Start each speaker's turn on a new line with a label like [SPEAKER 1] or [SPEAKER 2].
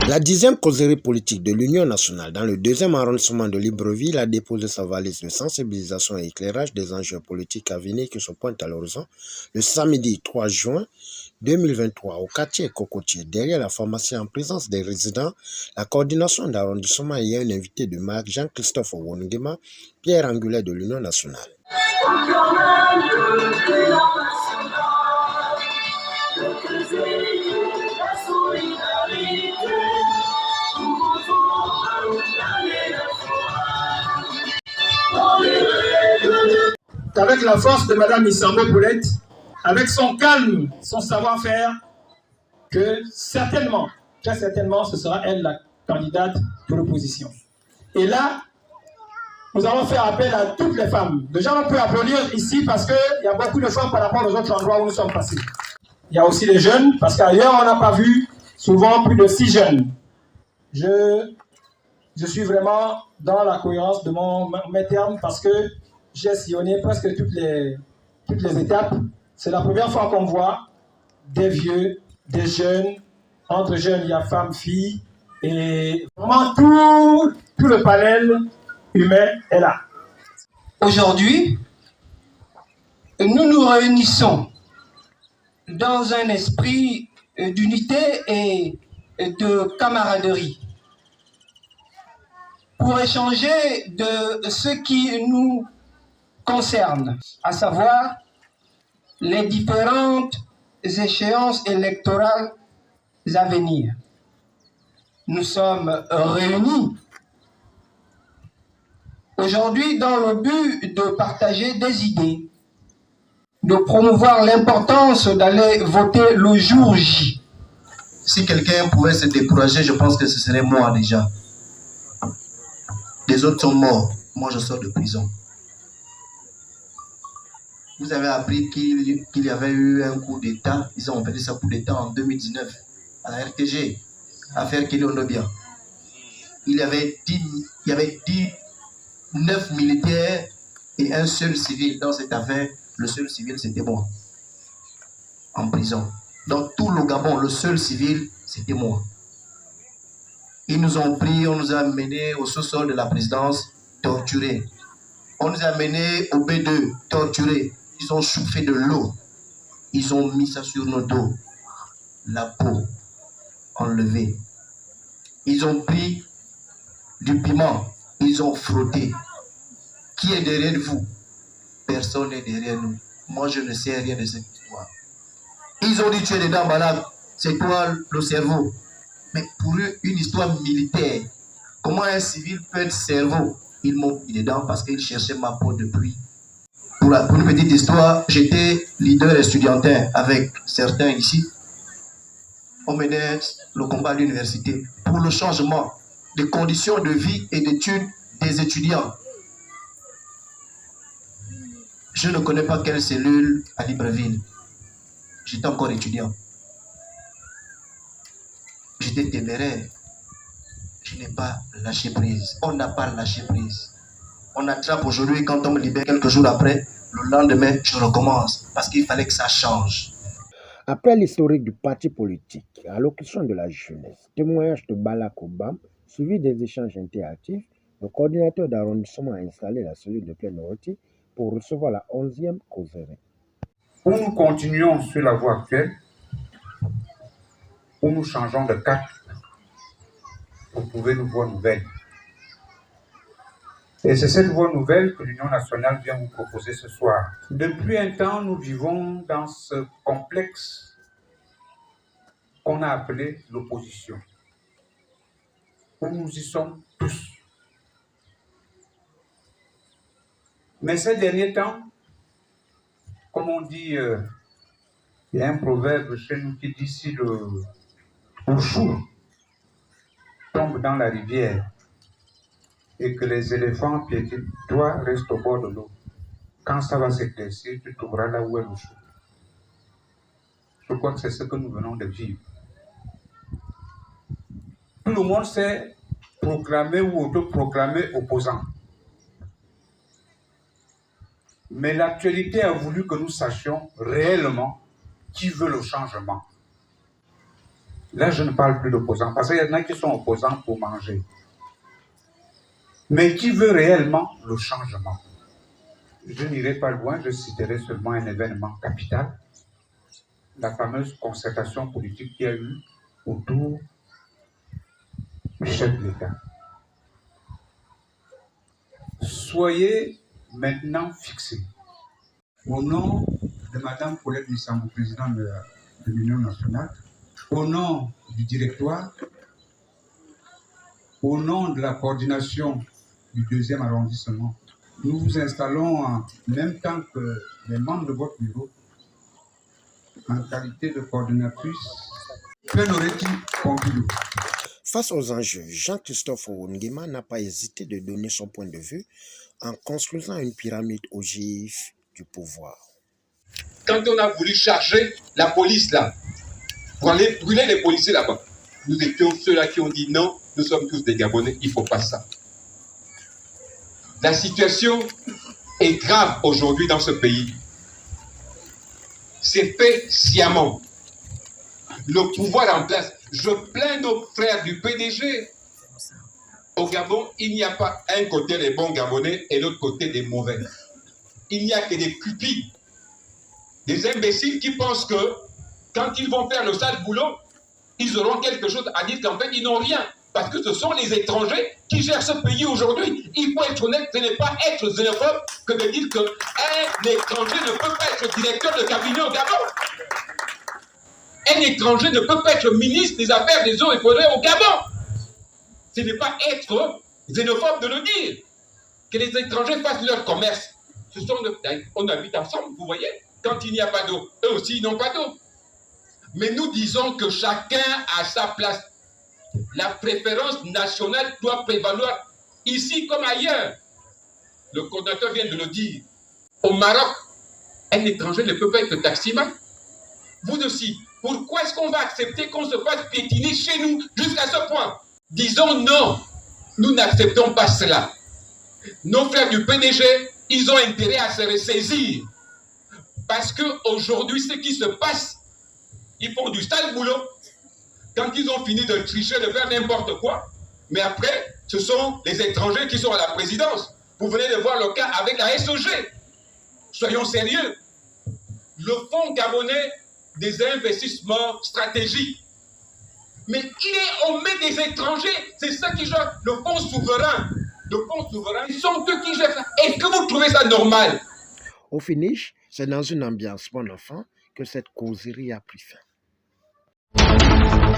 [SPEAKER 1] La 10e causerie politique de l'Union nationale dans le 2e arrondissement de Libreville a déposé sa valise de sensibilisation et éclairage des enjeux politiques à venir qui se pointent à l'horizon le samedi 3 juin 2023 au quartier Cocotier, derrière la pharmacie en présence des résidents, la coordination d'arrondissement et un invité de marque Jean-Christophe Wongema, pierre angulaire de l'Union nationale.
[SPEAKER 2] Avec la force de Mme Issambo Poulette, avec son calme, son savoir-faire, que certainement, très certainement, ce sera elle la candidate de l'opposition. Et là, nous allons faire appel à toutes les femmes. Déjà, on peut applaudir ici parce qu'il y a beaucoup de femmes par rapport aux autres endroits où nous sommes passés. Il y a aussi les jeunes, parce qu'ailleurs, on n'a pas vu souvent plus de 6 jeunes. Je suis vraiment dans la cohérence de mes termes parce que j'ai sillonné presque toutes les étapes. C'est la première fois qu'on voit des vieux, des jeunes. Entre jeunes, il y a femmes, filles. Et vraiment, tout le panel humain est là.
[SPEAKER 3] Aujourd'hui, nous nous réunissons dans un esprit d'unité et de camaraderie pour échanger de ce qui nous concerne, à savoir les différentes échéances électorales à venir. Nous sommes réunis aujourd'hui dans le but de partager des idées, de promouvoir l'importance d'aller voter le jour J.
[SPEAKER 4] Si quelqu'un pouvait se décourager, je pense que ce serait moi déjà. Les autres sont morts. Moi, je sors de prison. Vous avez appris qu'il y avait eu un coup d'État. Ils ont fait ça coup d'État en 2019 à la RTG, affaire Kéliondobia. Il y avait 9 militaires et un seul civil dans cette affaire. Le seul civil, c'était moi, en prison. Dans tout le Gabon, le seul civil, c'était moi. Ils nous ont pris, on nous a amenés au sous-sol de la présidence, torturés. On nous a amenés au B2, torturés. Ils ont chauffé de l'eau. Ils ont mis ça sur nos dos. La peau enlevée. Ils ont pris du piment. Ils ont frotté. Qui est derrière vous? Personne n'est derrière nous. Moi, je ne sais rien de cette histoire. Ils ont dit tu es dedans, malade. C'est toi le cerveau. Mais pour eux, une histoire militaire. Comment un civil peut être cerveau? Ils m'ont mis dedans parce qu'ils cherchaient ma peau depuis. Pour une petite histoire, j'étais leader estudiantin avec certains ici. On menait le combat à l'université pour le changement des conditions de vie et d'études des étudiants. Je ne connais pas quelle cellule à Libreville. J'étais encore étudiant. J'étais téméraire. Je n'ai pas lâché prise. On n'a pas lâché prise. On attrape aujourd'hui, quand on me libère quelques jours après, le lendemain, je recommence. Parce qu'il fallait que ça change.
[SPEAKER 1] Après l'historique du parti politique, allocution de la jeunesse, témoignage de Bala Obam, suivi des échanges interactifs, le coordinateur d'arrondissement a installé la cellule de Plein-Orti pour recevoir la 11e causerie.
[SPEAKER 5] Où nous continuons sur la voie actuelle, où nous changeons de cap pour trouver une voie nouvelle. Et c'est cette voie nouvelle que l'Union nationale vient vous proposer ce soir. Depuis un temps, nous vivons dans ce complexe qu'on a appelé l'opposition, où nous y sommes tous. Mais ces derniers temps, comme on dit, il y a un proverbe chez nous qui dit si le chou tombe dans la rivière et que les éléphants piétinent, toi reste au bord de l'eau. Quand ça va s'éclaircir, tu trouveras là où est le chou. Je crois que c'est ce que nous venons de vivre. Tout le monde s'est proclamé ou autoproclamé opposant. Mais l'actualité a voulu que nous sachions réellement qui veut le changement. Là, je ne parle plus d'opposants, parce qu'il y en a qui sont opposants pour manger. Mais qui veut réellement le changement? Je n'irai pas loin, je citerai seulement un événement capital, la fameuse concertation politique qu'il y a eu autour du chef de l'État. Soyez maintenant fixés. Au nom de Mme Paulette Missambou, présidente de l'Union nationale, au nom du directoire, au nom de la coordination du 2e arrondissement, nous vous installons en même temps que les membres de votre bureau en qualité de coordinatrice Penoreti Pompidou.
[SPEAKER 1] Face aux enjeux, Jean-Christophe Nguema n'a pas hésité de donner son point de vue en construisant une pyramide ogive du pouvoir.
[SPEAKER 6] Quand on a voulu charger la police là, pour aller brûler les policiers là-bas, nous étions ceux-là qui ont dit non, nous sommes tous des Gabonais, il ne faut pas ça. La situation est grave aujourd'hui dans ce pays. C'est fait sciemment. Le pouvoir en place. Je plains nos frères du PDG. Au Gabon, il n'y a pas un côté les bons Gabonais et l'autre côté des mauvais. Il n'y a que des cupides, des imbéciles qui pensent que quand ils vont faire le sale boulot, ils auront quelque chose à dire qu'en fait, ils n'ont rien. Parce que ce sont les étrangers qui gèrent ce pays aujourd'hui. Il faut être honnête, ce n'est pas être xénophobe que de dire qu'un étranger ne peut pas être directeur de cabinet au Gabon. Un étranger ne peut pas être ministre des Affaires des Eaux et Forêts au Gabon. Ce n'est pas être xénophobe de le dire. Que les étrangers fassent leur commerce. On habite ensemble, vous voyez. Quand il n'y a pas d'eau, eux aussi ils n'ont pas d'eau. Mais nous disons que chacun a sa place. La préférence nationale doit prévaloir ici comme ailleurs. Le coordinateur vient de le dire. Au Maroc, un étranger ne peut pas être taximan. Vous aussi, pourquoi est-ce qu'on va accepter qu'on se fasse piétiner chez nous jusqu'à ce point? Disons non, nous n'acceptons pas cela. Nos frères du PDG, ils ont intérêt à se ressaisir. Parce qu'aujourd'hui, ce qui se passe, ils font du sale boulot. Quand ils ont fini de tricher, de faire n'importe quoi, mais après, ce sont les étrangers qui sont à la présidence. Vous venez de voir le cas avec la SOG. Soyons sérieux. Le fonds gabonais des investissements stratégiques. Mais il est au main des étrangers. C'est ça qui gère le fonds souverain. Le fonds souverain, ils sont eux qui gèrent ça. Est-ce que vous trouvez ça normal?
[SPEAKER 1] Au finish, c'est dans une ambiance bon enfant que cette causerie a pris fin.